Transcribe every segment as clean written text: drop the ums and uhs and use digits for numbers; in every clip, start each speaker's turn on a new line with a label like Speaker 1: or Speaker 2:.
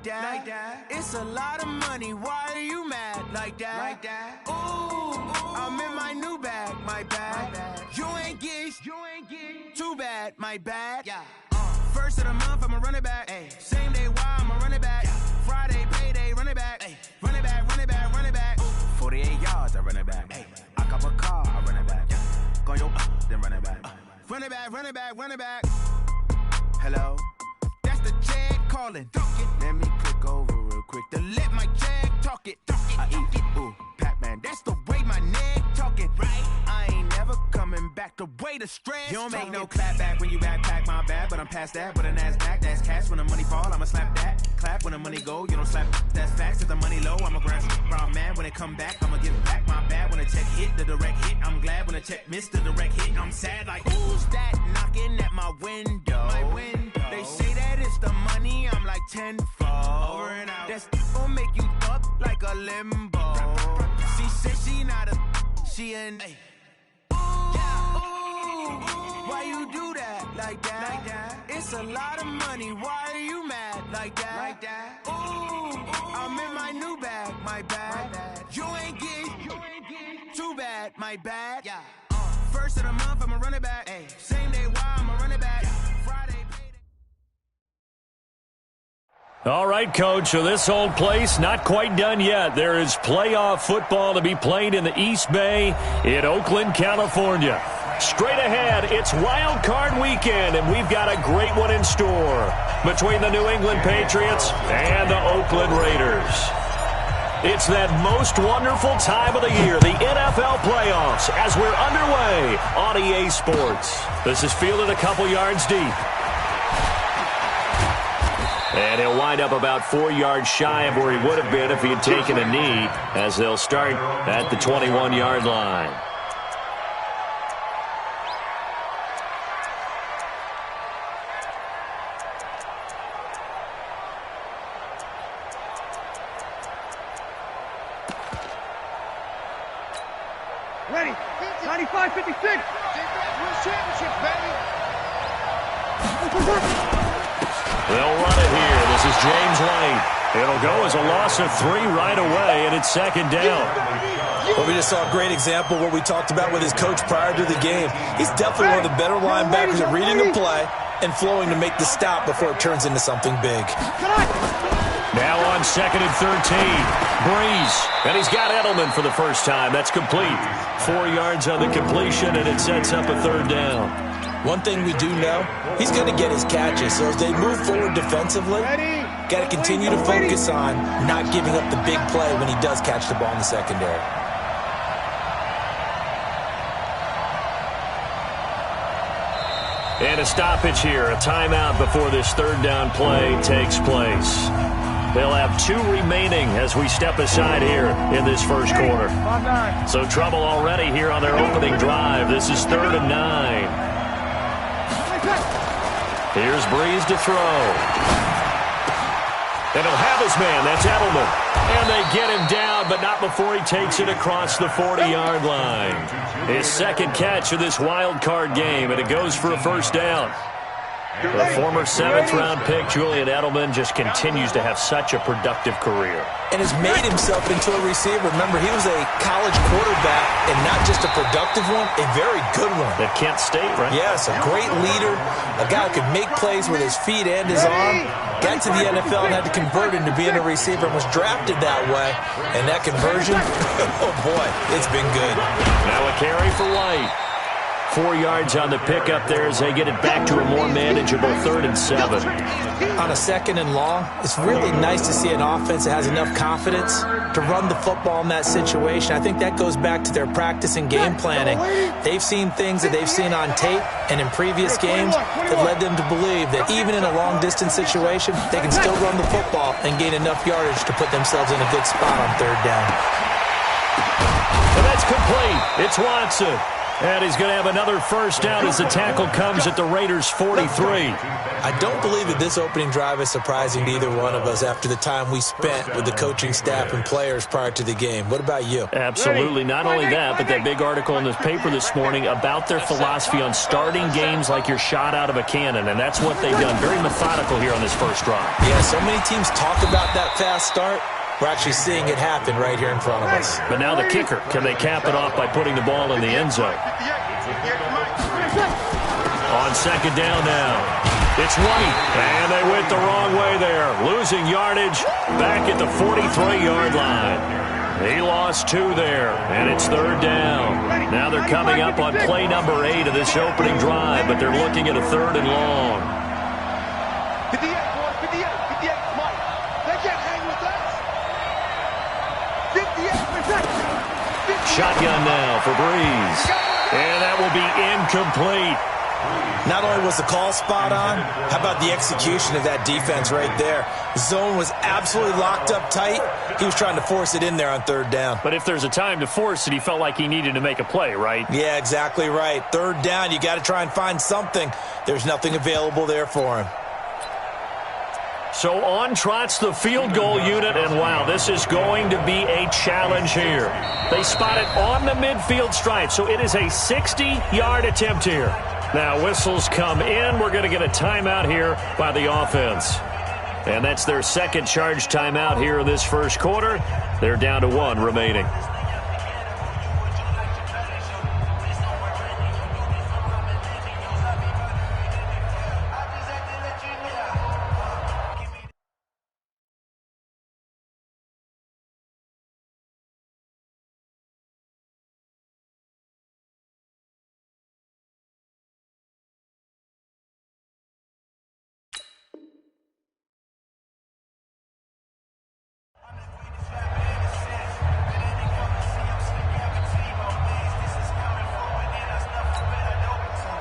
Speaker 1: like that. It's a lot of money, why are you mad like that? Ooh, I'm in my new bag, my bad. You ain't get too bad, my bad. Yeah. First of the month, I'ma run it back. Ay. Same day, why I'ma run it back. Yeah. Friday, payday, run it back. Ay. Run it back, run it back, run it back. 48 yards, I run it back. Ay. I cop a car, I run it back. Yeah. Go yo, then run it back. Run it back, run it back, run it back. Hello? That's the jag calling. Let me click over real quick to let my jag talk it. I eat it, ooh, Pac-Man. That's the way my neck talking. Right? I ain't never coming back the way the stress. You don't make no clap back when you backpack, my bad. But I'm past that with a NASDAQ. That's cash when the money fall, I'ma slap that. Clap when the money go, you don't slap. That's facts. If the money low, I'ma grab brown man. When it come back, I'ma give back my bad. When the check hit, the direct hit. I'm glad when the check missed the direct hit. I'm sad like, who's that knocking at my window? My window. They say that it's the money, I'm like tenfold. Over and out. That's gon' make you up like a limbo. She said she not a, she an. Ooh, why you do that like that? It's a lot of money, why are you mad like that? Ooh, I'm in my new bag, my bad. You ain't get too bad, my bad. Yeah. First of the month, I'ma run it back. Ay. Same day, why I'ma run it back. Friday.
Speaker 2: All right, Coach, so this old place not quite done yet. There is playoff football to be played in the East Bay in Oakland, California. Straight ahead, it's Wild Card Weekend, and we've got a great one in store between the New England Patriots and the Oakland Raiders. It's that most wonderful time of the year, the NFL playoffs, as we're underway on EA Sports. This is fielded a couple yards deep. And he'll wind up about 4 yards shy of where he would have been if he had taken a knee, as they'll start at the 21-yard line.
Speaker 3: Ready, 95-56. Championships, baby.
Speaker 2: They'll run it here. This is James White. It'll go as a loss of 3 right away, and it's second down.
Speaker 4: Well, we just saw a great example of what we talked about with his coach prior to the game. He's definitely one of the better linebackers at reading the play and flowing to make the stop before it turns into something big.
Speaker 2: Now on 2nd and 13. Breeze. And he's got Edelman for the first time. That's complete. 4 yards on the completion, and it sets up a third down.
Speaker 4: One thing we do know, he's going to get his catches. So as they move forward defensively, got to continue to focus on not giving up the big play when he does catch the ball in the secondary.
Speaker 2: And a stoppage here, a timeout before this third down play takes place. They'll have 2 remaining as we step aside here in this first quarter. So trouble already here on their opening drive. This is 3rd and 9. Here's Breeze to throw. And he'll have his man. That's Edelman. And they get him down, but not before he takes it across the 40-yard line. His second catch of this wild card game, and it goes for a first down. The former 7th-round pick, Julian Edelman, just continues to have such a productive career.
Speaker 4: And has made himself into a receiver. Remember, he was a college quarterback, and not just a productive one, a very good one.
Speaker 2: At Kent State, right?
Speaker 4: Yes, a great leader, a guy who could make plays with his feet and his arm. Got to the NFL and had to convert into being a receiver and was drafted that way. And that conversion, oh boy, it's been good.
Speaker 2: Now a carry for White. 4 yards on the pickup there as they get it back to a more manageable 3rd and 7.
Speaker 4: On a 2nd and long, it's really nice to see an offense that has enough confidence to run the football in that situation. I think that goes back to their practice and game planning. They've seen things that they've seen on tape and in previous games that led them to believe that even in a long-distance situation, they can still run the football and gain enough yardage to put themselves in a good spot on 3rd down.
Speaker 2: And that's complete. It's Watson. And he's going to have another first down as the tackle comes at the Raiders' 43.
Speaker 4: I don't believe that this opening drive is surprising to either one of us after the time we spent with the coaching staff and players prior to the game. What about you?
Speaker 2: Absolutely. Not only that, but that big article in the paper this morning about their philosophy on starting games like you're shot out of a cannon, and that's what they've done. Very methodical here on this first drive.
Speaker 4: Yeah, so many teams talk about that fast start. We're actually seeing it happen right here in front of us.
Speaker 2: But now the kicker. Can they cap it off by putting the ball in the end zone? On second down now. It's White. And they went the wrong way there. Losing yardage back at the 43-yard line. He lost 2 there. And it's third down. Now they're coming up on play number 8 of this opening drive, but they're looking at a 3rd and long.
Speaker 3: 58, boys, 58, 58, Mike. They can't hang with us. 58%.
Speaker 2: Shotgun now for Breeze. And that will be incomplete.
Speaker 4: Not only was the call spot on, how about the execution of that defense right there? The zone was absolutely locked up tight. He was trying to force it in there on 3rd down.
Speaker 2: But if there's a time to force it, he felt like he needed to make a play, right?
Speaker 4: Yeah, exactly right. 3rd down, you got to try and find something. There's nothing available there for him.
Speaker 2: So on trots the field goal unit, and wow, this is going to be a challenge here. They spot it on the midfield stripe, so it is a 60-yard attempt here. Now whistles come in. We're going to get a timeout here by the offense. And that's their second charge timeout here in this first quarter. They're down to 1 remaining.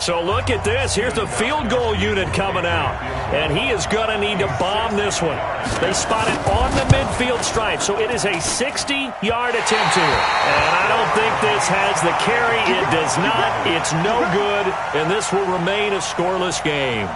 Speaker 2: So look at this. Here's the field goal unit coming out. And he is going to need to bomb this one. They spot it on the midfield stripe. So it is a 60-yard attempt here. And I don't think this has the carry. It does not. It's no good. And this will remain a scoreless game.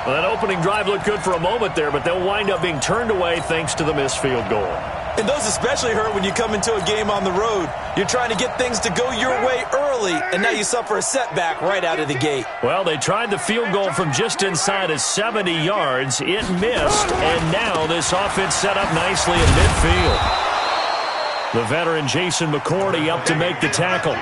Speaker 2: Well, that opening drive looked good for a moment there, but they'll wind up being turned away thanks to the missed field goal.
Speaker 4: And those especially hurt when you come into a game on the road. You're trying to get things to go your way early, and now you suffer a setback right out of the gate.
Speaker 2: Well, they tried the field goal from just inside of 70 yards. It missed, and now this offense set up nicely in midfield. The veteran Jason McCourty up to make the tackle.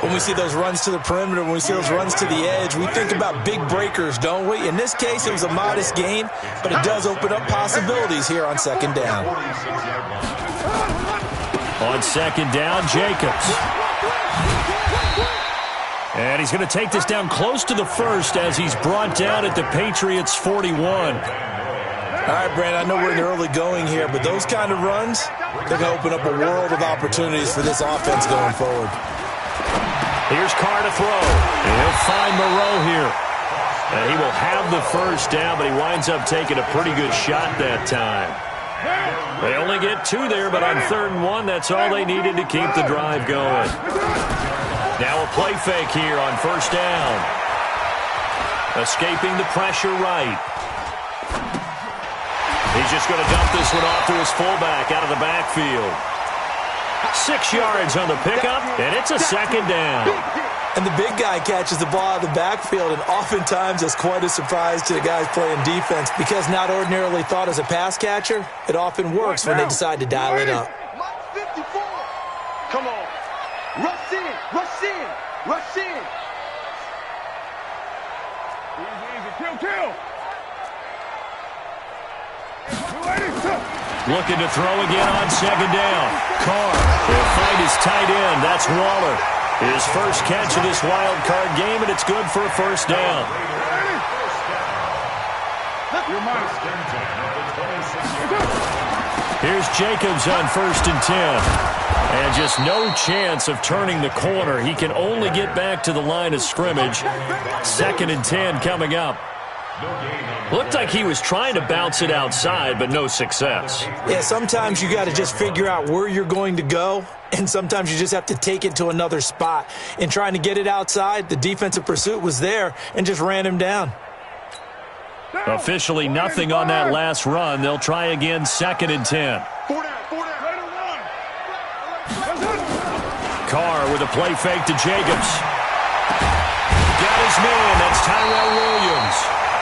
Speaker 4: When we see those runs to the perimeter, when we see those runs to the edge, we think about big breakers, don't we? In this case, it was a modest gain, but it does open up possibilities here on second down.
Speaker 2: On second down, Jacobs. And he's going to take this down close to the first as he's brought down at the Patriots' 41.
Speaker 4: All right, Brandon, I know we're in the early going here, but those kind of runs, they're going to open up a world of opportunities for this offense going forward.
Speaker 2: Here's Carr to throw. And he'll find Moreau here. And he will have the first down, but he winds up taking a pretty good shot that time. They only get 2 there, but on 3rd and 1, that's all they needed to keep the drive going. Now a play fake here on first down. Escaping the pressure right. He's just going to dump this one off to his fullback out of the backfield. 6 yards on the pickup, and it's a second down.
Speaker 4: And the big guy catches the ball out of the backfield, and oftentimes that's quite a surprise to the guys playing defense because not ordinarily thought as a pass catcher, it often works when they decide to dial it up.
Speaker 3: 54. Come on. Rush in, rush in, rush in. Easy, kill.
Speaker 2: Looking to throw again on second down. Carr will find his tight end. That's Waller. His first catch of this wild card game, and it's good for a first down. Here's Jacobs on 1st and 10. And just no chance of turning the corner. He can only get back to the line of scrimmage. 2nd and 10 coming up. Looked like he was trying to bounce it outside, but no success.
Speaker 4: Yeah, sometimes you got to just figure out where you're going to go and sometimes you just have to take it to another spot. In trying to get it outside, the defensive pursuit was there and just ran him down.
Speaker 2: Officially nothing on that last run. They'll try again, 2nd and 10. Carr with a play fake to Jacobs. Got his man. That's Tyrell Williams.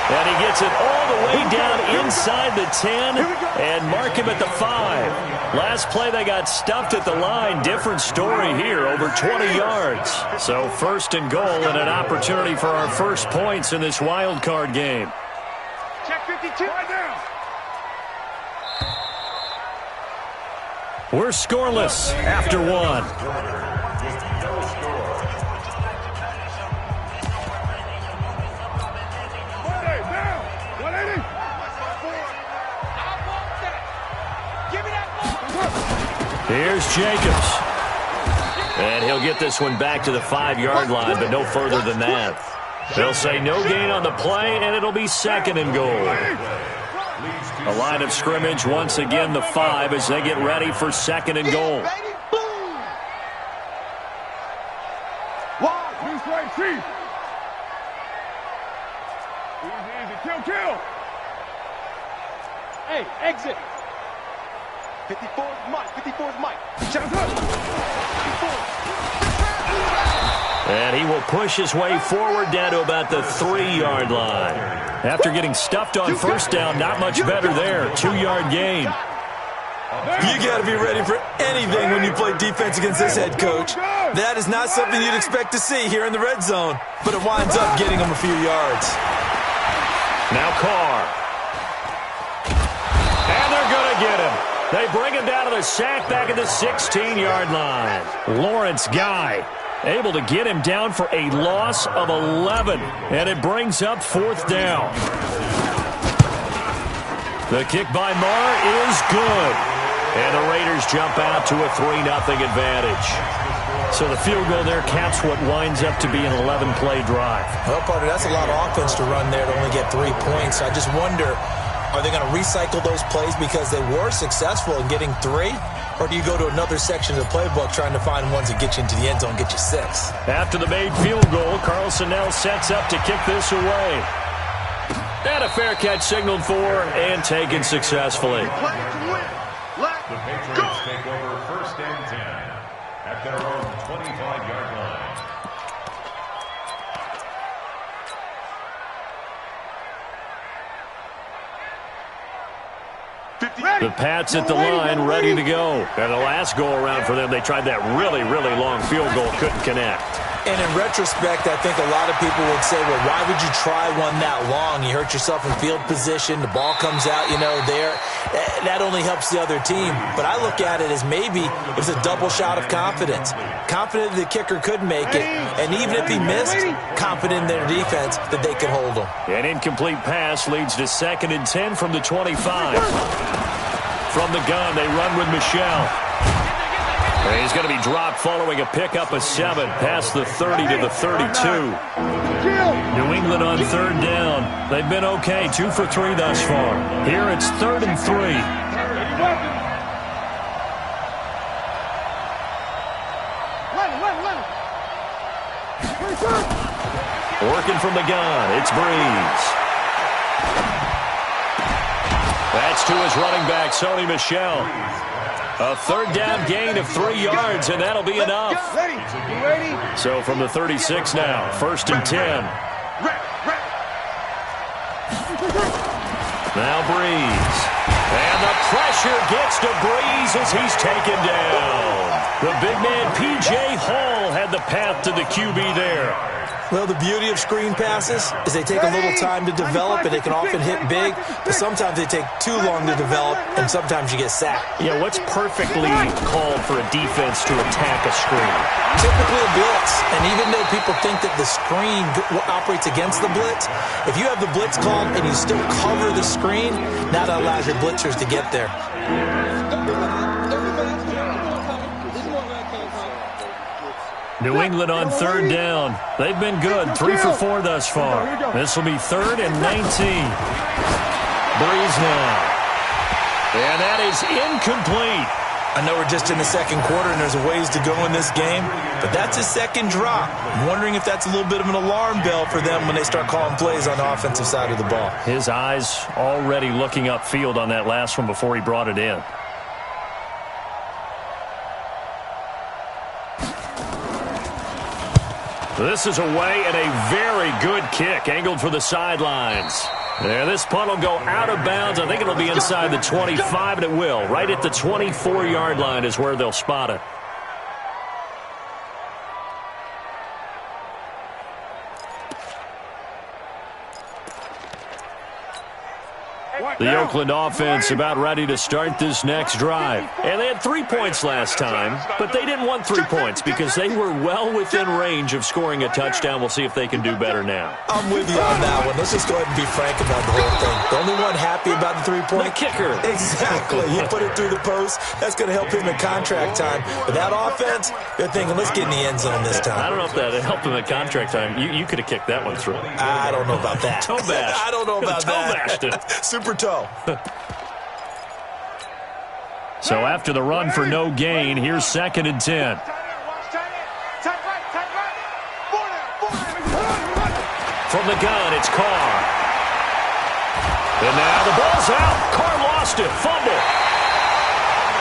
Speaker 2: And he gets it all the way down inside the 10 and mark him at the 5. Last play they got stuffed at the line. Different story here, over 20 yards. So 1st and goal and an opportunity for our first points in this wild card game.
Speaker 3: Check 52. Right down.
Speaker 2: We're scoreless after 1. Here's Jacobs. And he'll get this one back to the 5-yard line, but no further than that. They'll say no gain on the play, and it'll be 2nd and goal. A line of scrimmage, once again the 5 as they get ready for 2nd and goal.
Speaker 3: Kill. Hey, exit. 54 is Mike. 54 is Mike.
Speaker 2: And he will push his way forward down to about the 3-yard line. After getting stuffed on 1st down, not much better there. 2-yard gain.
Speaker 4: You got to be ready for anything when you play defense against this head coach. That is not something you'd expect to see here in the red zone, but it winds up getting him a few yards.
Speaker 2: Now Carr. And they're going to get him. They bring him down to the sack back at the 16-yard line. Lawrence Guy able to get him down for a loss of 11. And it brings up 4th down. The kick by Marr is good. And the Raiders jump out to a 3-0 advantage. So the field goal there caps what winds up to be an 11-play drive.
Speaker 4: Well, partner, that's a lot of offense to run there to only get 3 points. I just wonder, are they going to recycle those plays because they were successful in getting 3? Or do you go to another section of the playbook trying to find ones that get you into the end zone, get you 6?
Speaker 2: After the made field goal, Carlson now sets up to kick this away. And a fair catch signaled for and taken successfully.
Speaker 5: The Patriots take over 1st and 10 at their own 25-yard line.
Speaker 2: The Pats at the line, ready to go. And the last go-around for them, they tried that really, really long field goal, couldn't connect.
Speaker 4: And in retrospect, I think a lot of people would say, well, why would you try one that long? You hurt yourself in field position. The ball comes out, there. That only helps the other team. But I look at it as maybe it was a double shot of confidence. Confident the kicker could make it. And even if he missed, confident in their defense that they could hold him.
Speaker 2: An incomplete pass leads to 2nd and 10 from the 25. From the gun, they run with Michelle. And he's going to be dropped following a pickup of 7 past the 30 to the 32. New England on 3rd down. They've been okay, 2 for 3 thus far. Here it's 3rd and 3. Working from the gun, it's Breeze. That's to his running back, Sony Michel. A 3rd down gain of 3 yards, and that'll be enough. So from the 36 now, 1st and 10. Now Breeze. And the pressure gets to Breeze as he's taken down. The big man, P.J. Hall, had the path to the QB there.
Speaker 4: Well, the beauty of screen passes is they take a little time to develop, and they can often hit big, but sometimes they take too long to develop, and sometimes you get sacked.
Speaker 2: Yeah, what's perfectly called for a defense to attack a screen?
Speaker 4: Typically a blitz, and even though people think that the screen operates against the blitz, if you have the blitz called and you still cover the screen, now that allows your blitzers to get there.
Speaker 2: New England on 3rd down. They've been good, 3 for 4 thus far. This will be 3rd and 19. Breeze now. And that is incomplete.
Speaker 4: I know we're just in the second quarter and there's a ways to go in this game, but that's his second drop. I'm wondering if that's a little bit of an alarm bell for them when they start calling plays on the offensive side of the ball.
Speaker 2: His eyes already looking upfield on that last one before he brought it in. This is away and a very good kick angled for the sidelines. And this punt will go out of bounds. I think it'll be inside the 25, and it will. Right at the 24-yard line is where they'll spot it. The Oakland offense about ready to start this next drive. And they had 3 points last time, but they didn't want 3 points because they were well within range of scoring a touchdown. We'll see if they can do better now.
Speaker 4: I'm with you on that one. Let's just go ahead and be frank about the whole thing. The only one happy about the 3-point?
Speaker 2: The kicker.
Speaker 4: Exactly. You put it through the post. That's going to help him in contract time. But that offense, they're thinking, let's get in the end zone this time.
Speaker 2: I don't know if that helped him at contract time. You could have kicked that one through.
Speaker 4: I don't know about that.
Speaker 2: Toe bash.
Speaker 4: I don't know about
Speaker 2: toe
Speaker 4: that.
Speaker 2: Bashed it.
Speaker 4: Super toe.
Speaker 2: So after the run for no gain, here's 2nd and 10. From the gun, it's Carr. And now the ball's out. Carr lost it. Fumble.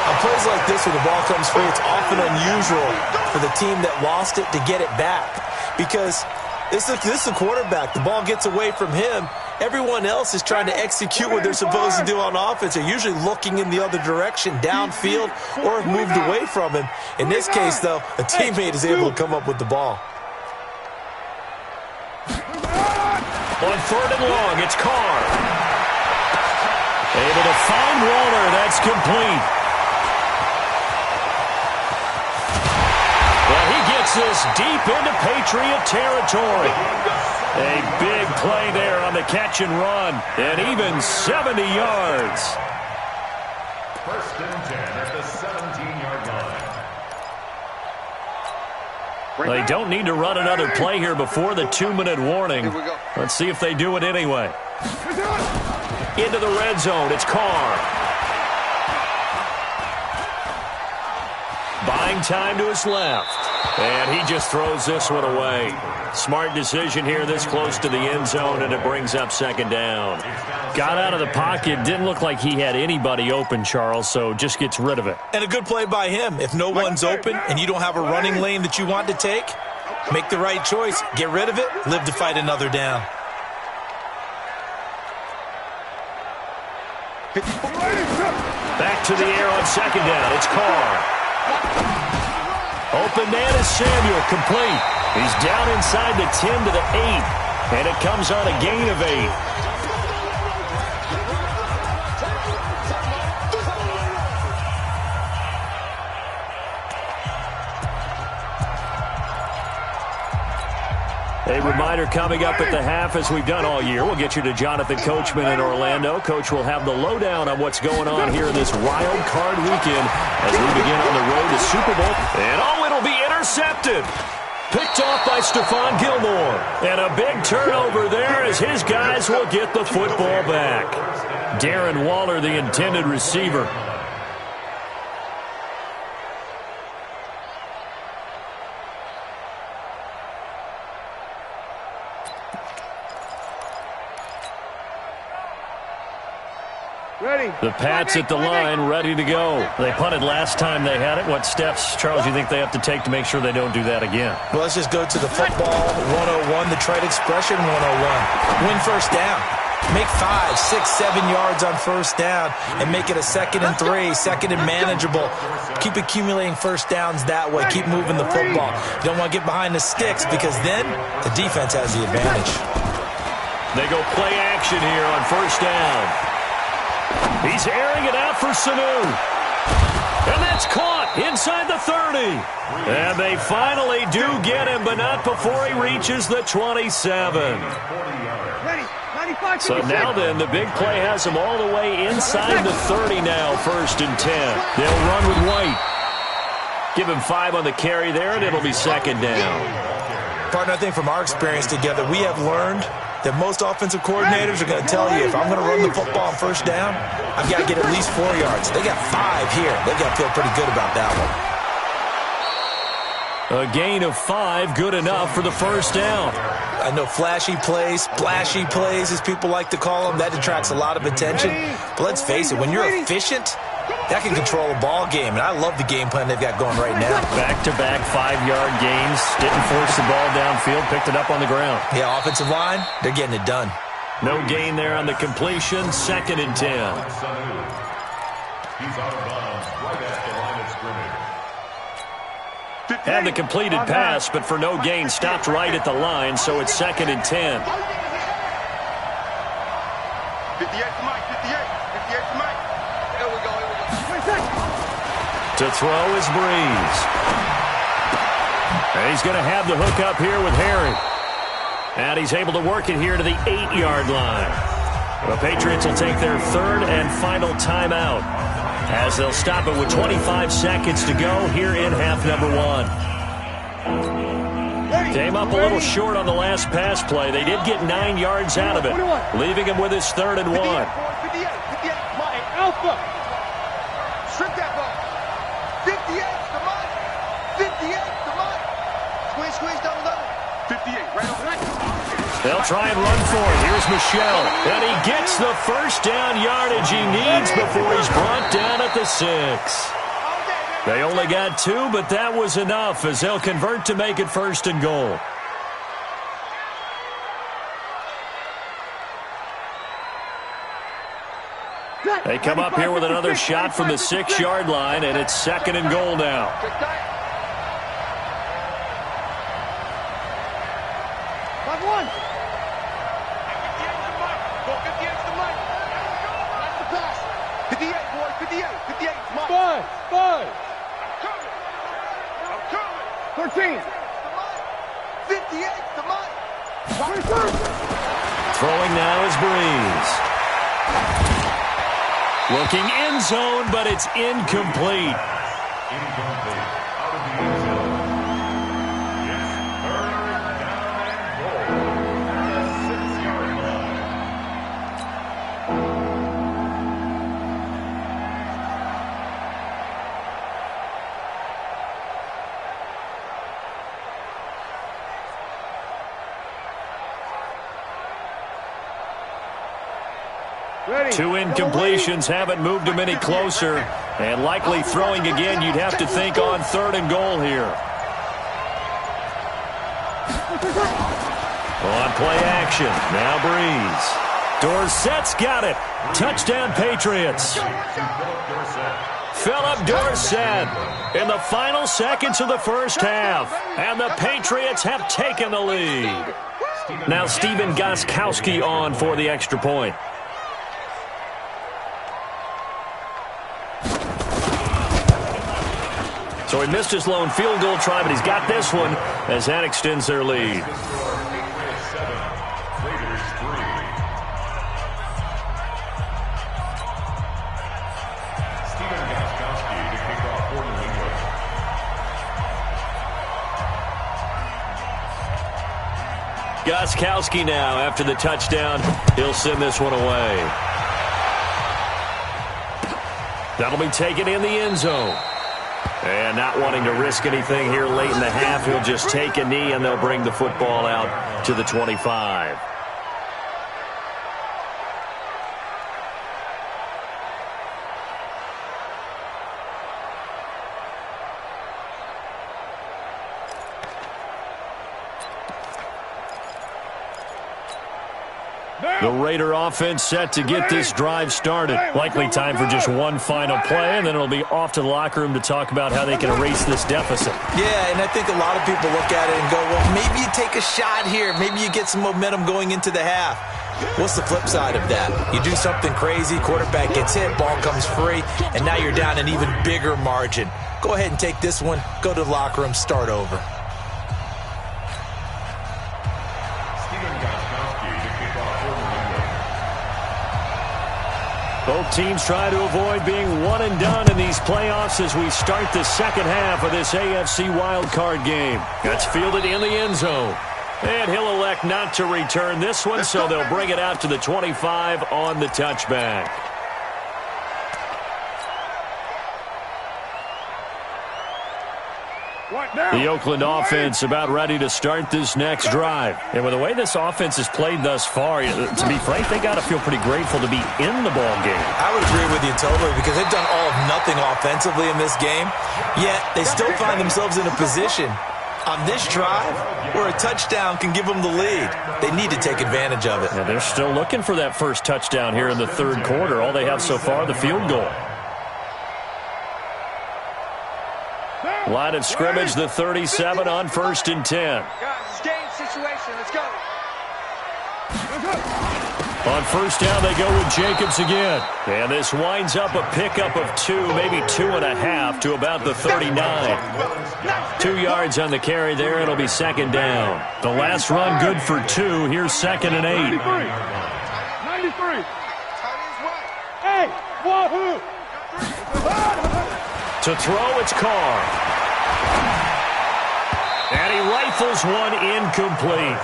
Speaker 4: On plays like this where the ball comes free, it's often unusual for the team that lost it to get it back. Because this is the quarterback. The ball gets away from him. Everyone else is trying to execute what they're supposed to do on offense. They're usually looking in the other direction, downfield, or have moved away from him. In this case, though, a teammate is able to come up with the ball.
Speaker 2: On 3rd and long, it's Carr. Able to find Waller. That's complete. Well, he gets this deep into Patriot territory. A big play there on the catch and run, and even 70 yards.
Speaker 5: 1st and 10 at the 17-yard line.
Speaker 2: They don't need to run another play here before the 2-minute warning. Let's see if they do it anyway. Into the red zone, it's Carr. Buying time to his left. And he just throws this one away. Smart decision here this close to the end zone, and it brings up 2nd down. Got out of the pocket. Didn't look like he had anybody open, Charles, so just gets rid of it.
Speaker 4: And a good play by him. If no one's open and you don't have a running lane that you want to take, make the right choice. Get rid of it. Live to fight another down.
Speaker 2: Back to the air on 2nd down. It's Carr. Open man is Samuel, complete. He's down inside the 10 to the 8, and it comes on a gain of 8. A reminder coming up at the half, as we've done all year. We'll get you to Jonathan Coachman in Orlando. Coach will have the lowdown on what's going on here in this wild card weekend as we begin on the road to Super Bowl. And it'll be intercepted. Picked off by Stephon Gilmore. And a big turnover there as his guys will get the football back. Darren Waller, the intended receiver. The Pats at the line, ready to go. They punted last time they had it. What steps, Charles, you think they have to take to make sure they don't do that again?
Speaker 4: Well, let's just go to the football 101, the trite expression 101. Win first down. Make 5, 6, 7 yards on first down and make it a 2nd and 3, 2nd and manageable. Keep accumulating first downs that way. Keep moving the football. You don't want to get behind the sticks because then the defense has the advantage.
Speaker 2: They go play action here on first down. He's airing it out for Sanu. And that's caught inside the 30. And they finally do get him, but not before he reaches the 27. So now then, the big play has him all the way inside the 30 now, 1st and 10. They'll run with White. Give him 5 on the carry there, and it'll be 2nd down.
Speaker 4: partner, I think from our experience together, we have learned that most offensive coordinators are going to tell you, if I'm going to run the football on first down, I've got to get at least 4 yards. They got 5 here. They got to feel pretty good about that one.
Speaker 2: A gain of 5, good enough for the first down.
Speaker 4: I know flashy plays, splashy plays, as people like to call them, that attracts a lot of attention. But let's face it, when you're efficient, that can control a ball game, and I love the game plan they've got going right now.
Speaker 2: Back-to-back 5-yard gains. Didn't force the ball downfield. Picked it up on the ground.
Speaker 4: Yeah, offensive line, they're getting it done.
Speaker 2: No gain there on the completion. 2nd and 10.
Speaker 5: He's out of bounds right at the line of scrimmage.
Speaker 2: Had the completed pass, but for no gain, stopped right at the line, so it's 2nd and 10.
Speaker 3: 58 to Mike, 58 to Mike. Here we go.
Speaker 2: To throw is Breeze. And he's going to have the hook up here with Harry. And he's able to work it here to the 8-yard line. The Patriots will take their 3rd and final timeout, as they'll stop it with 25 seconds to go here in half number 1. Came up a little short on the last pass play. They did get 9 yards out of it, leaving him with his 3rd and 1.
Speaker 3: 58, Mike, Alpha. Strip that ball. 58 to Mike. 58 to Mike. Squeeze, double. 58, right over that.
Speaker 2: They'll try and run for it. Here's Michelle. And he gets the first down yardage he needs before he's brought down at the 6. They only got 2, but that was enough as they'll convert to make it 1st and goal. They come up here with another shot from the 6-yard line, and it's 2nd and goal now. Throwing now is Breeze. Looking end zone, but it's incomplete.
Speaker 5: Incomplete. Out of the end zone. It's 3rd down and goal at the 6-yard line.
Speaker 2: Two incompletions haven't moved him any closer, and likely throwing again, you'd have to think on 3rd and goal here. On play action, now Breeze. Dorsett's got it. Touchdown Patriots. Philip Dorsett in the final seconds of the first half, and the Patriots have taken the lead. Now Steven Gostkowski on for the extra point. So he missed his lone field goal try, but he's got this one as that extends their lead.
Speaker 5: Steven Gostkowski to kick off for New England.
Speaker 2: Gostkowski now, after the touchdown, he'll send this one away. That'll be taken in the end zone. And not wanting to risk anything here late in the half, he'll just take a knee, and they'll bring the football out to the 25. The Raider offense set to get this drive started. Likely time for just one final play, and then it'll be off to the locker room to talk about how they can erase this deficit.
Speaker 4: Yeah, and I think a lot of people look at it and go, well, maybe you take a shot here. Maybe you get some momentum going into the half. What's the flip side of that? You do something crazy, quarterback gets hit, ball comes free, and now you're down an even bigger margin. Go ahead and take this one, go to the locker room, start over.
Speaker 2: Both teams try to avoid being one and done in these playoffs as we start the second half of this AFC wildcard game. That's fielded in the end zone. And he'll elect not to return this one, so they'll bring it out to the 25 on the touchback. The Oakland offense about ready to start this next drive. And with the way this offense has played thus far, to be frank, they got to feel pretty grateful to be in the ball game.
Speaker 4: I would agree with you totally because they've done all of nothing offensively in this game, yet they still find themselves in a position on this drive where a touchdown can give them the lead. They need to take advantage of it.
Speaker 2: And they're still looking for that first touchdown here in the third quarter. All they have so far, the field goal. Line of scrimmage, the 37 on 1st and 10.
Speaker 3: Guys, it's game situation. Let's go.
Speaker 2: On first down, they go with Jacobs again. And this winds up a pickup of 2, maybe 2.5 to about the 39. 2 yards on the carry there. It'll be second down. The last run good for 2. Here's 2nd and 8.
Speaker 3: 93. Hey, wahoo!
Speaker 2: To throw, it's Carr. And he rifles one incomplete.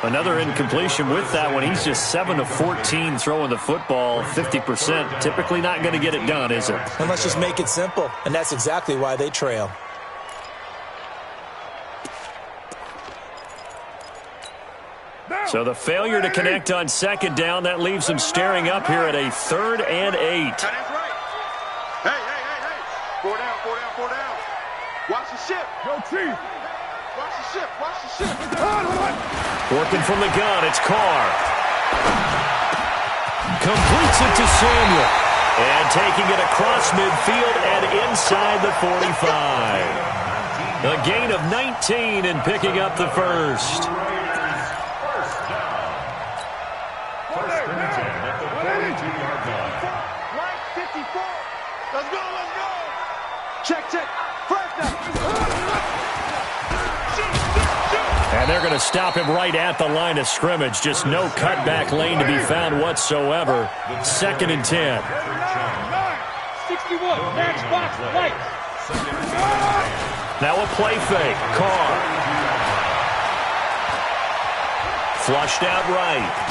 Speaker 2: Another incompletion with that one. He's just 7 of 14 throwing the football. 50%. Typically not going to get it done, is it?
Speaker 4: And let's just make it simple. And that's exactly why they trail.
Speaker 2: So the failure to connect on second down, that leaves them staring up here at a 3rd and 8.
Speaker 3: Hey. 4 down. Watch the ship. Go, Chief. Watch the ship.
Speaker 2: Working from the gun, it's Carr. Completes it to Samuel. And taking it across midfield and inside the 45. A gain of 19 and picking up the first.
Speaker 5: First and 10 at the 42-yard line.
Speaker 3: Right, 54. Let's go. Check. First down.
Speaker 2: And they're going to stop him right at the line of scrimmage. Just no cutback lane to be found whatsoever. 2nd and 10.
Speaker 3: 61. Next box. Right.
Speaker 2: Now a play fake. Carr. Flushed out right.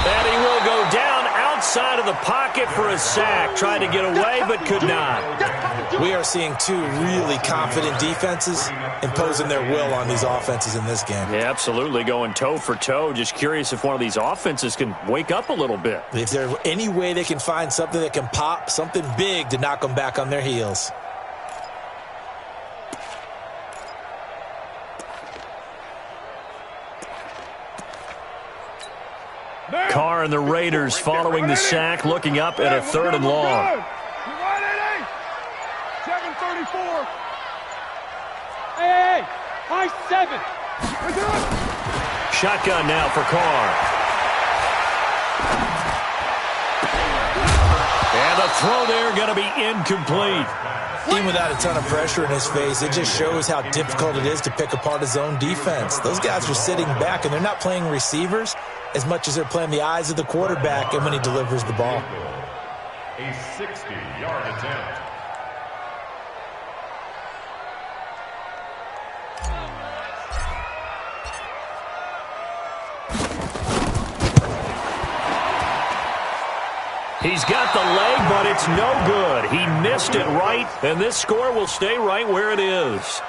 Speaker 2: And he will go down outside of the pocket for a sack. Tried to get away, but could not.
Speaker 4: We are seeing 2 really confident defenses imposing their will on these offenses in this game.
Speaker 2: Yeah, absolutely. Going toe for toe. Just curious if one of these offenses can wake up a little bit.
Speaker 4: If there's any way they can find something that can pop, something big to knock them back on their heels.
Speaker 2: Carr and the Raiders following the sack, looking up at a 3rd and long.
Speaker 3: 734. Hey, high 7.
Speaker 2: Shotgun now for Carr. And the throw there going to be incomplete.
Speaker 4: Even without a ton of pressure in his face, it just shows how difficult it is to pick apart his own defense. Those guys are sitting back, and they're not playing receivers as much as they're playing the eyes of the quarterback and when he delivers the ball.
Speaker 5: A 60-yard attempt.
Speaker 2: He's got the leg, but it's no good. He missed it right, and this score will stay right where it is.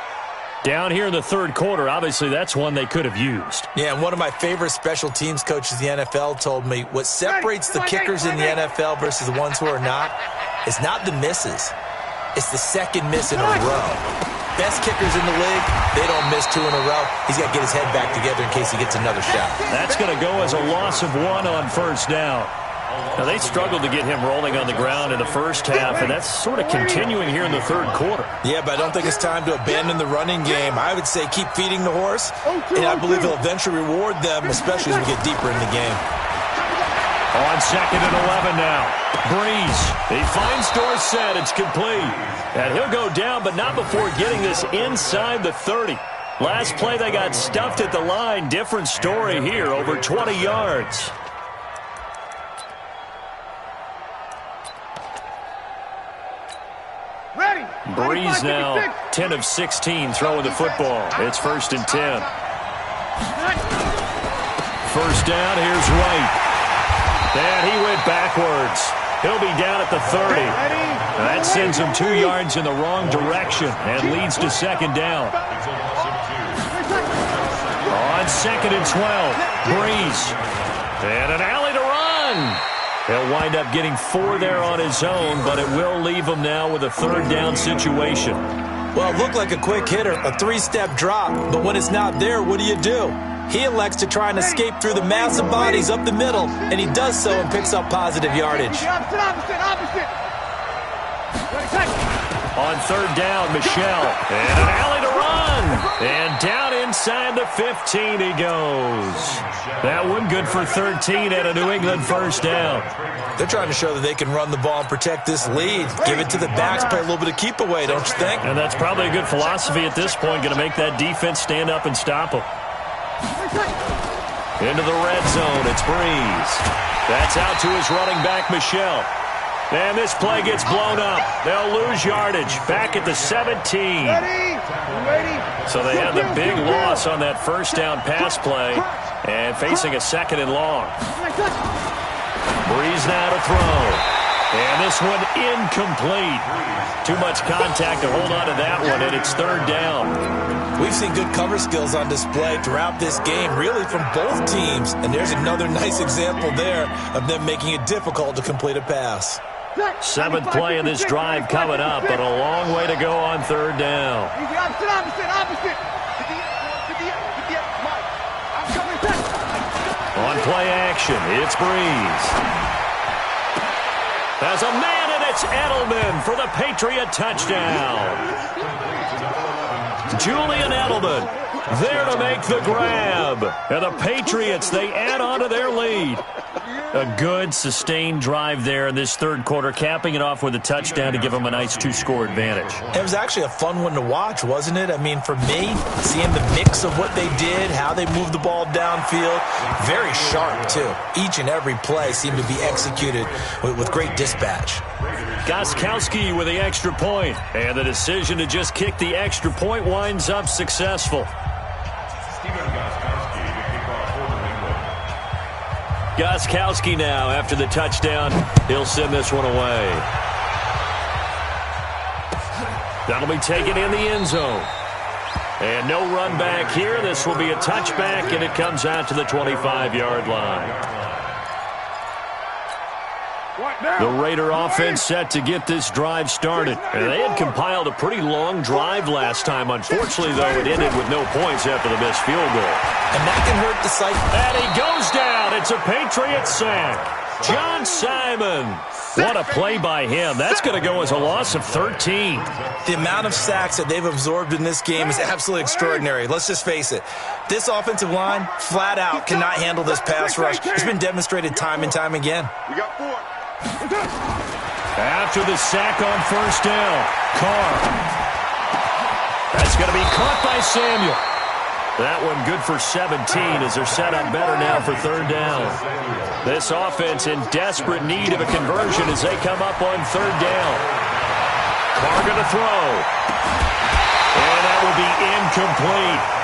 Speaker 2: Down here in the third quarter, obviously that's one they could have used.
Speaker 4: Yeah, and one of my favorite special teams coaches in the NFL told me what separates the kickers in the NFL versus the ones who are not is not the misses. It's the second miss in a row. Best kickers in the league, they don't miss 2 in a row. He's got to get his head back together in case he gets another shot.
Speaker 2: That's going to go as a loss of 1 on first down. Now, they struggled to get him rolling on the ground in the first half, and that's sort of continuing here in the third quarter.
Speaker 4: Yeah, but I don't think it's time to abandon the running game. I would say keep feeding the horse, and I believe he'll eventually reward them, especially as we get deeper in the game.
Speaker 2: On 2nd and 11 now. Breeze. He finds Dorsett. It's complete. And he'll go down, but not before getting this inside the 30. Last play, they got stuffed at the line. Different story here, over 20 yards. Breeze now 10 of 16 throwing the football. It's 1st and 10. First down, here's Wright. And he went backwards. He'll be down at the 30. That sends him 2 yards in the wrong direction and leads to 2nd down. On 2nd and 12, Breeze. And an alley to run. He'll wind up getting 4 there on his own, but it will leave him now with a 3rd down situation.
Speaker 4: Well, it looked like a quick hitter, a 3-step drop, but when it's not there, what do? He elects to try and escape through the massive bodies up the middle, and he does so and picks up positive yardage.
Speaker 2: On 3rd down, Michelle. And an alley to run. And down inside the 15 he goes. That one good for 13 and a New England 1st down.
Speaker 4: They're trying to show that they can run the ball and protect this lead. Give it to the backs, play a little bit of keep away, don't you think?
Speaker 2: And that's probably a good philosophy at this point, going to make that defense stand up and stop them. Into the red zone, it's Breeze. That's out to his running back, Michelle. And this play gets blown up. They'll lose yardage back at the 17. So they had the big loss on that 1st down pass play and facing a 2nd and long. Breeze now to throw. And this one incomplete. Too much contact to hold on to that one, and it's 3rd down.
Speaker 4: We've seen good cover skills on display throughout this game, really from both teams. And there's another nice example there of them making it difficult to complete a pass.
Speaker 2: 7th play of this drive coming up, but a long way to go on 3rd down. On play action, it's Breeze. There's a man, and it's Edelman for the Patriot touchdown. Julian Edelman there to make the grab. And the Patriots, they add on to their lead. A good, sustained drive there in this 3rd quarter, capping it off with a touchdown to give them a nice 2-score advantage.
Speaker 4: It was actually a fun one to watch, wasn't it? I mean, for me, seeing the mix of what they did, how they moved the ball downfield, very sharp, too. Each and every play seemed to be executed with great dispatch.
Speaker 2: Gostkowski with the extra point, and the decision to just kick the extra point winds up successful. Gostkowski now, after the touchdown, he'll send this one away. That'll be taken in the end zone. And no run back here. This will be a touchback, and it comes out to the 25-yard line. The Raider offense set to get this drive started. And they had compiled a pretty long drive last time. Unfortunately, though, it ended with no points after the missed field goal.
Speaker 4: And that can hurt the sight.
Speaker 2: And he goes down. It's a Patriot sack. John Simon. What a play by him. That's going to go as a loss of 13.
Speaker 4: The amount of sacks that they've absorbed in this game is absolutely extraordinary. Let's just face it. This offensive line, flat out, cannot handle this pass rush. It's been demonstrated time and time again.
Speaker 3: We got 4.
Speaker 2: After the sack on 1st down, Carr. That's going to be caught by Samuel. That one good for 17 as they're set up better now for 3rd down. This offense in desperate need of a conversion as they come up on 3rd down. Carr going to throw. And that will be incomplete.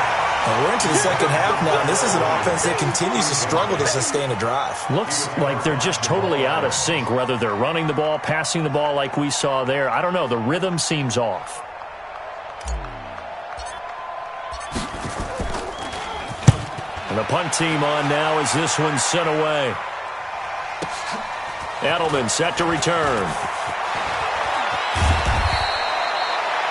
Speaker 4: Well, we're into the 2nd half now. This is an offense that continues to struggle to sustain a drive.
Speaker 2: Looks like they're just totally out of sync, whether they're running the ball, passing the ball like we saw there. I don't know. The rhythm seems off. And the punt team on now as this one's sent away. Edelman set to return.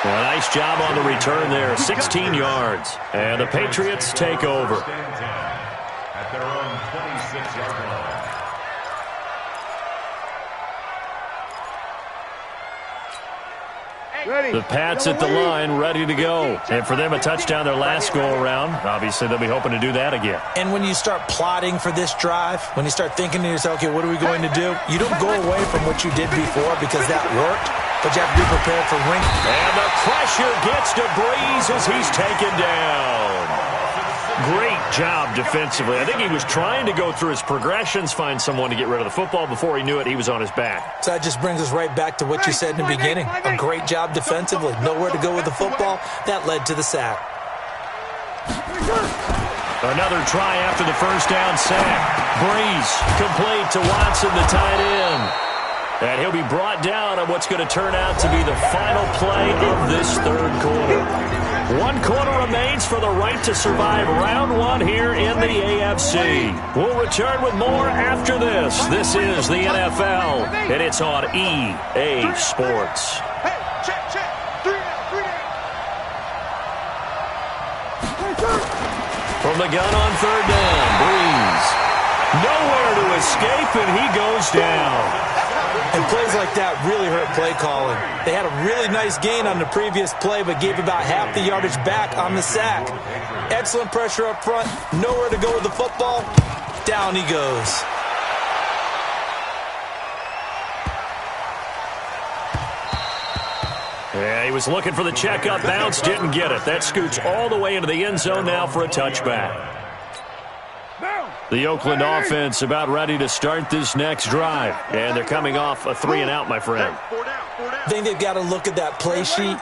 Speaker 2: Well, a nice job on the return there, 16 yards. And the Patriots take over.
Speaker 5: At their own 26-yard line.
Speaker 2: The Pats at the line, ready to go. And for them, a touchdown their last go-around. Obviously, they'll be hoping to do that again.
Speaker 4: And when you start plotting for this drive, when you start thinking to yourself, okay, what are we going to do? You don't go away from what you did before because that worked, but you have to be prepared for wrinkles.
Speaker 2: And the pressure gets to Breeze as he's taken down. Great job defensively. I think he was trying to go through his progressions, find someone to get rid of the football. Before he knew it, he was on his back.
Speaker 4: So that just brings us right back to what you said in the beginning. A great job defensively. Nowhere to go with the football. That led to the sack.
Speaker 2: Another try after the first down sack. Breeze complete to Watson, the tight end. And he'll be brought down on what's going to turn out to be the final play of this third quarter. 1 quarter remains for the right to survive round 1 here in the AFC. We'll return with more after this. This is the NFL, and it's on EA Sports.
Speaker 3: Hey, check. 3 down.
Speaker 2: From the gun on third down, Breeze. Nowhere to escape, and he goes down.
Speaker 4: And plays like that really hurt play calling. They had a really nice gain on the previous play, but gave about half the yardage back on the sack. Excellent pressure up front. Nowhere to go with the football. Down he goes.
Speaker 2: Yeah, he was looking for the checkup bounce, didn't get it. That scoots all the way into the end zone now for a touchback. The Oakland offense about ready to start this next drive. And they're coming off a 3-and-out, my friend.
Speaker 4: I think they've got to look at that play sheet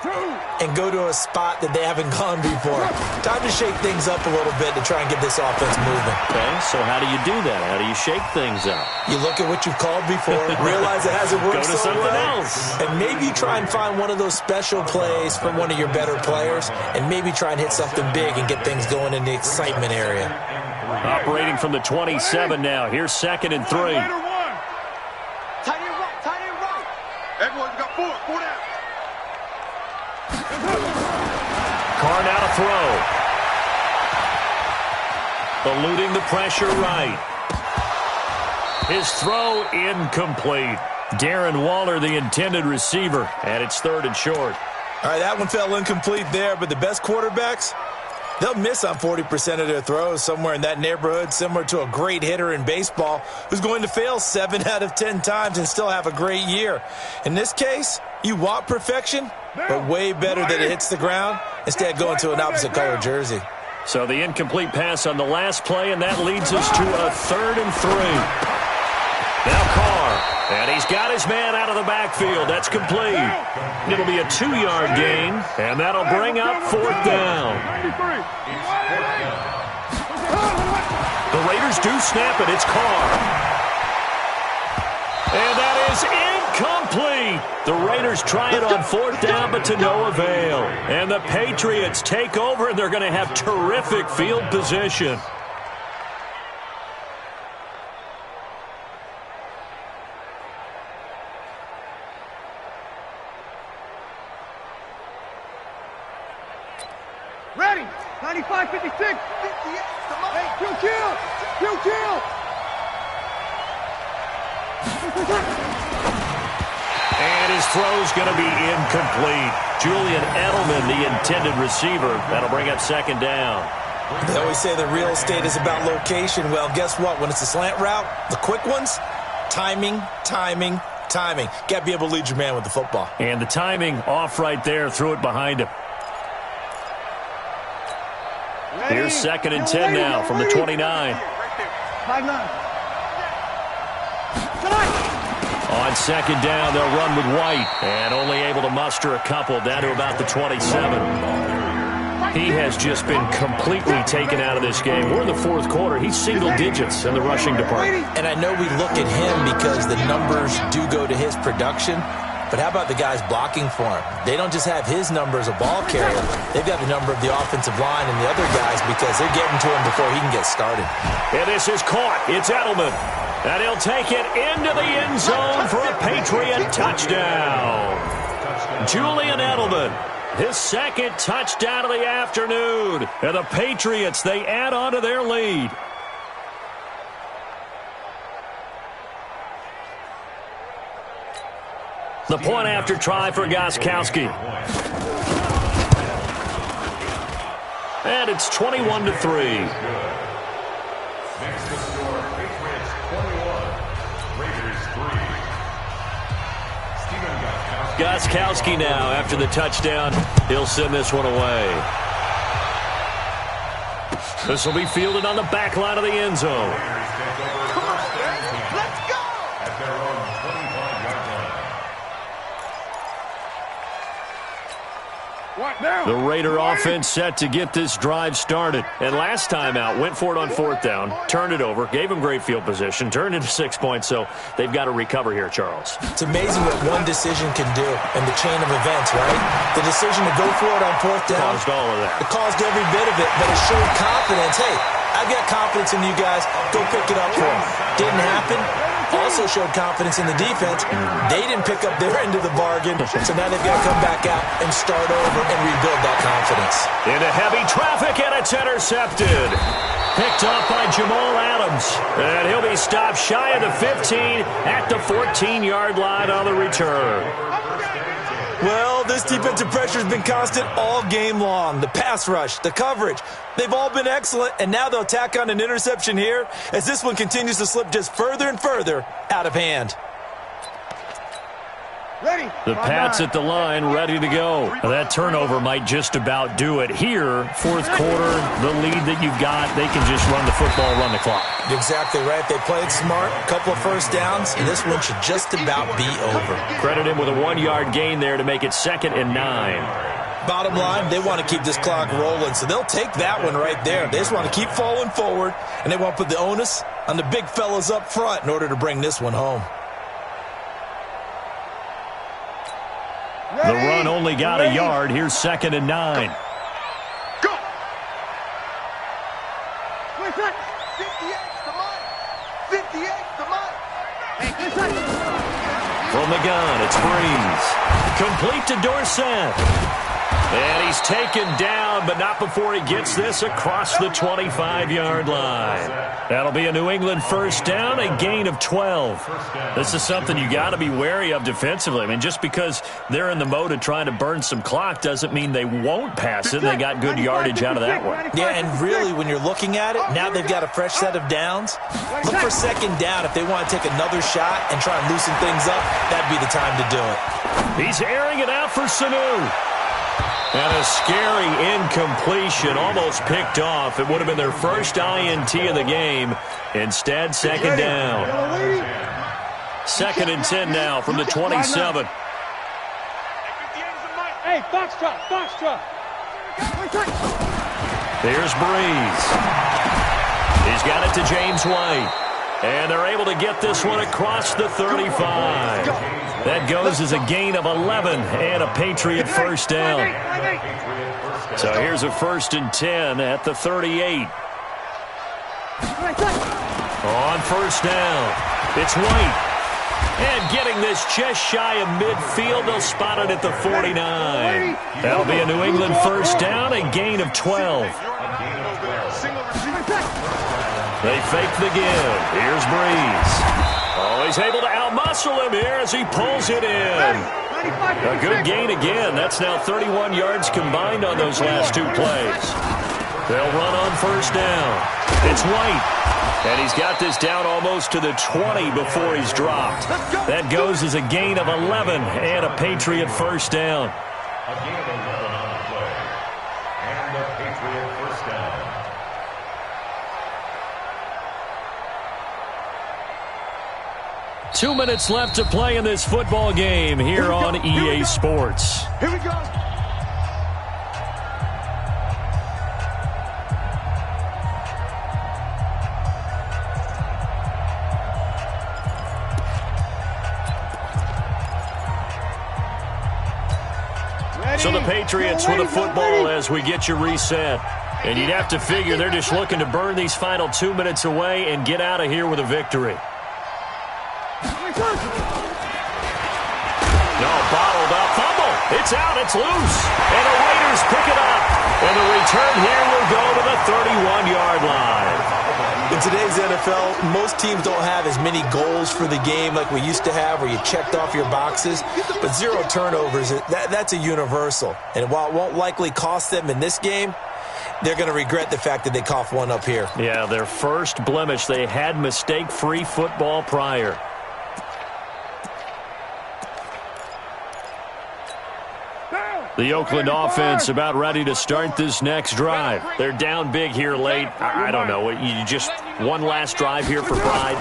Speaker 4: and go to a spot that they haven't gone before. Time to shake things up a little bit to try and get this offense moving.
Speaker 2: Okay, so how do you do that? How do you shake things up?
Speaker 4: You look at what you've called before, realize it hasn't worked
Speaker 2: Go to
Speaker 4: so
Speaker 2: something
Speaker 4: well,
Speaker 2: else.
Speaker 4: and maybe try and find one of those special plays from one of your better players, and maybe try and hit something big and get things going in the excitement area.
Speaker 2: Operating from the 27 now. Here's 2nd and 3.
Speaker 3: Tight end right. Everyone's got 4 down.
Speaker 2: Carr now to throw. Eluding the pressure right. His throw incomplete. Darren Waller, the intended receiver, and it's 3rd and short.
Speaker 4: All right, that one fell incomplete there, but the best quarterbacks, they'll miss on 40% of their throws, somewhere in that neighborhood, similar to a great hitter in baseball who's going to fail 7 out of 10 times and still have a great year. In this case, you want perfection, but way better that it hits the ground instead of going to an opposite color jersey.
Speaker 2: So the incomplete pass on the last play, and that leads us to a 3rd and 3. Now Carr, and he's got his man out of the backfield. That's complete. It'll be a 2-yard gain, and that'll bring up 4th down. The Raiders do snap it. It's Carr. And that is incomplete. The Raiders try it on 4th down, but to no avail. And the Patriots take over, and they're going to have terrific field position.
Speaker 3: Ready. 95, 56. 58. Hey, kill.
Speaker 2: And his throw's going to be incomplete. Julian Edelman, the intended receiver. That'll bring up 2nd down.
Speaker 4: They always say that real estate is about location. Well, guess what? When it's a slant route, the quick ones, timing. Got to be able to lead your man with the football.
Speaker 2: And the timing off right there. Threw it behind him. Here's 2nd and 10 now from the 29.
Speaker 3: 5-9.
Speaker 2: On 2nd down, they'll run with White. And only able to muster a couple down to about the 27. He has just been completely taken out of this game. We're in the 4th quarter. He's single digits in the rushing department.
Speaker 4: And I know we look at him because the numbers do go to his production. But how about the guys blocking for him? They don't just have his number as a ball carrier. They've got the number of the offensive line and the other guys because they're getting to him before he can get started.
Speaker 2: And this is caught. It's Edelman. And he'll take it into the end zone for a Patriot touchdown. Julian Edelman, his 2nd touchdown of the afternoon. And the Patriots, they add on to their lead. The point after try for Gostkowski. And it's 21-3.
Speaker 5: Next to score, Patriots 21, Raiders 3.
Speaker 2: Gostkowski now after the touchdown. He'll send this one away. This will be fielded on the back line of the end zone.
Speaker 3: Come on, man. Let's go!
Speaker 5: At their own 25-yard line.
Speaker 3: What now?
Speaker 2: The Raider offense set to get this drive started. And last time out, went for it on fourth down, turned it over, gave them great field position, turned into 6 points, so they've got to recover here, Charles.
Speaker 4: It's amazing what one decision can do in the chain of events, right? The decision to go for it on fourth down.
Speaker 2: Caused all of that.
Speaker 4: It caused every bit of it, but it showed confidence. Hey, I've got confidence in you guys. Go pick it up for them. Didn't happen. Also showed confidence in the defense. They didn't pick up their end of the bargain, so now they've got to come back out and start over and rebuild that confidence.
Speaker 2: Into heavy traffic, and it's intercepted. Picked off by Jamal Adams. And he'll be stopped shy of the 15 at the 14-yard line on the return.
Speaker 4: Well, this defensive pressure has been constant all game long. The pass rush, the coverage, they've all been excellent, and now they'll tack on an interception here as this one continues to slip just further and further out of hand.
Speaker 3: Ready.
Speaker 2: The Pats at the line, ready to go. That turnover might just about do it. Here, fourth quarter, the lead that you've got, they can just run the football, run the clock.
Speaker 4: Exactly right. They played smart, a couple of first downs, and this one should just about be over.
Speaker 2: Credit him with a 1-yard gain there to make it 2nd and 9.
Speaker 4: Bottom line, they want to keep this clock rolling, so they'll take that one right there. They just want to keep falling forward, and they want to put the onus on the big fellas up front in order to bring this one home.
Speaker 2: The run only got a yard. Here's 2nd and 9.
Speaker 3: Go! 58's the mark. 58's the mark.
Speaker 2: From the gun, it's Breeze. Complete to Dorsett. And he's taken down, but not before he gets this across the 25-yard line. That'll be a New England first down, a gain of 12. This is something you got to be wary of defensively. I mean, just because they're in the mode of trying to burn some clock doesn't mean they won't pass it. They got good yardage out of that one.
Speaker 4: Yeah, and really, when you're looking at it, now they've got a fresh set of downs. Look for 2nd down if they want to take another shot and try and loosen things up. That'd be the time to do it.
Speaker 2: He's airing it out for Sanu. And a scary incompletion, almost picked off. It would have been their first INT of the game. Instead, 2nd down. 2nd and 10 now from the 27.
Speaker 3: Hey, Foxtrot, Foxtrot.
Speaker 2: Here's Breeze. He's got it to James White. And they're able to get this one across the 35. That goes as a gain of 11 and a Patriot first down. So here's a 1st and 10 at the 38. On first down, it's White. And getting this just shy of midfield, they'll spot it at the 49. That'll be a New England first down, a gain of 12. They fake the give. Here's Breeze. Oh, he's able to outmuscle him here as he pulls it in. A good gain again. That's now 31 yards combined on those last 2 plays. They'll run on first down. It's White. And he's got this down almost to the 20 before he's dropped. That goes as a gain of 11 and a Patriot first down.
Speaker 5: A gain of 11 on the play. And the Patriot first down.
Speaker 2: Two minutes left to play in this football game here on EA Sports.
Speaker 3: Here we go.
Speaker 2: So the Patriots with the football as we get you reset. And you'd have to figure they're just looking to burn these final 2 minutes away and get out of here with a victory. No, bottled up. Fumble. It's out. It's loose. And the Raiders pick it up. And the return here will go to the 31-yard line.
Speaker 4: In today's NFL, most teams don't have as many goals for the game like we used to have where you checked off your boxes. But 0 turnovers, that's a universal. And while it won't likely cost them in this game, they're going to regret the fact that they coughed one up here.
Speaker 2: Yeah, their first blemish. They had mistake-free football prior. The Oakland offense about ready to start this next drive. They're down big here late. I don't know. You just one last drive here for pride?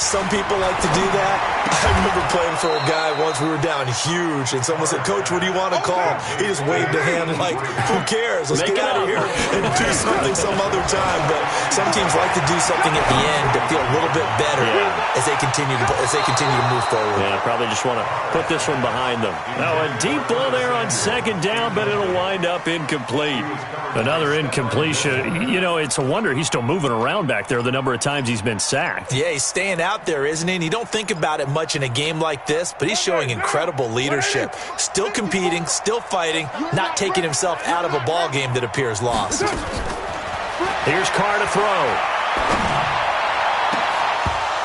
Speaker 4: Some people like to do that. I remember playing for a guy once. We were down huge, and someone said, "Coach, what do you want to call?" He just waved a hand like, "Who cares? Let's get out of here and do something some other time." But some teams like to do something at the end to feel a little bit better as they continue to move forward.
Speaker 2: Yeah, probably just want to put this one behind them. Now a deep ball there on second down, but it'll wind up incomplete. Another incompletion. You know, it's a wonder he's still moving around back there the number of times he's been sacked.
Speaker 4: Yeah, he's staying out there, isn't he? And you don't think about it much in a game like this, but he's showing incredible leadership. Still competing, still fighting, not taking himself out of a ball game that appears lost.
Speaker 2: Here's Carr to throw.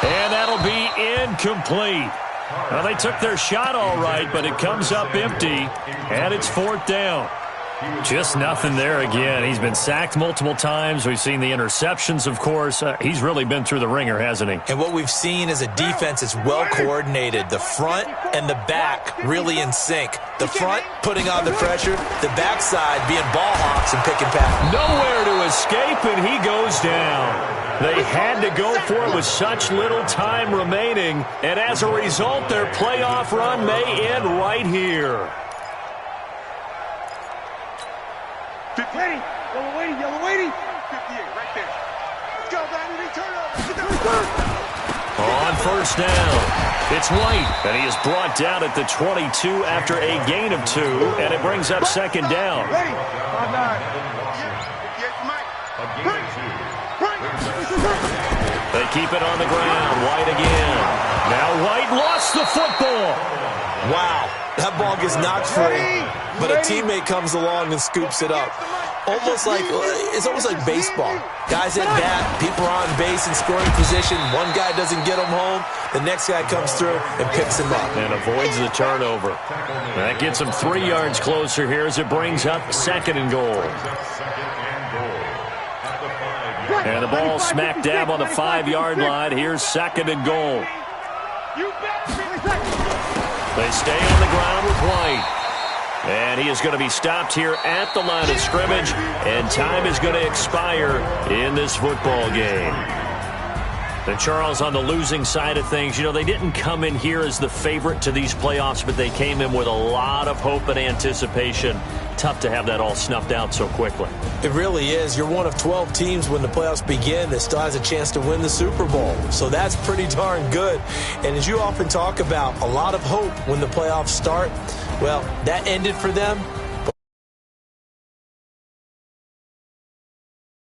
Speaker 2: And that'll be incomplete. Well, they took their shot all right, but it comes up empty, and it's fourth down. Just nothing there again. He's been sacked multiple times. We've seen the interceptions, of course. He's really been through the ringer, hasn't he?
Speaker 4: And what we've seen is a defense that's well coordinated. The front and the back really in sync. The front putting on the pressure, the backside being ball hawks and pick and pack.
Speaker 2: Nowhere to escape, and he goes down. They had to go for it with such little time remaining, and as a result, their playoff run may end right here.
Speaker 3: Yellow waiting. 58, right there. Let's go, baby. Turn up.
Speaker 2: On first down, it's White, and he is brought down at the 22 after a gain of 2, and it brings up second down.
Speaker 3: Ready? 5-9.
Speaker 2: They keep it on the ground. White again. Now White lost the football.
Speaker 4: Wow, that ball gets knocked free, but a teammate comes along and scoops it up. It's almost like baseball. Guys at bat, people are on base in scoring position. One guy doesn't get them home. The next guy comes through and picks him up.
Speaker 2: And avoids the turnover. That gets him 3 yards closer here as it brings up second and goal. And the ball smack dab on the 5-yard line. Here's second and goal. They stay on the ground with White. And he is going to be stopped here at the line of scrimmage, and time is going to expire in this football game. And Charles, on the losing side of things, you know, they didn't come in here as the favorite to these playoffs, but they came in with a lot of hope and anticipation. Tough to have that all snuffed out so quickly.
Speaker 4: It really is. You're one of 12 teams when the playoffs begin that still has a chance to win the Super Bowl. So that's pretty darn good. And as you often talk about, a lot of hope when the playoffs start. Well, that ended for them